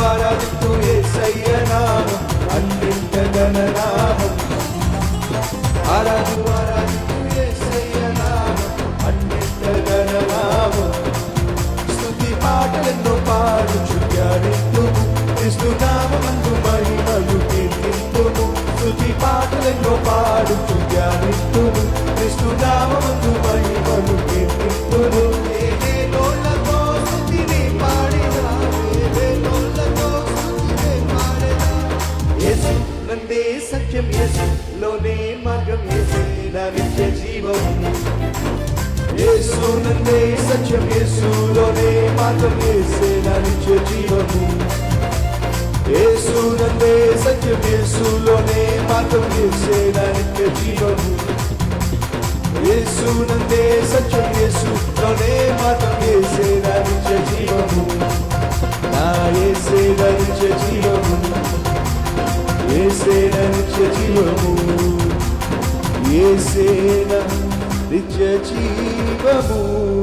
ఆరాధిస్తూ యేసయ్య నామం అన్నింట ఘననామం. ఆరాధిస్తూ యేసయ్య నామం అన్నింట ఘననామం. స్తుతి పాటలెన్నో పాడుచు ధ్యానింతుము క్రీస్తు నామమందు మహిమలు కీర్తింతుము. స్తుతి పాటలెన్నో పాడుచు ధ్యానింతుము క్రీస్తు నామమందు మహిమలు కీర్తింతుము. ఏవేళోళ్ళతో స్తుతిని పాడినా, ఏవేళోళ్ళతో స్తుతిని పాడినా. యేసు నందే సత్యం, యేసులోనే మార్గం, యేసే నా నిత్య జీవం. యేసు నందే సత్యం, యేసులోనే మార్గం, యేసే నా నిత్య జీవము. యేసు నందే సత్యం, యేసులోనే మార్గం, యేసే నా నిత్య జీవము. యేసు నందే సత్యం, యేసులోనే మార్గం, యేసే నా నిత్య జీవము. నా యేసే నా నిత్య జీవము, యేసే నా నిత్య జీవము, యేసే నా నిత్య జీవము.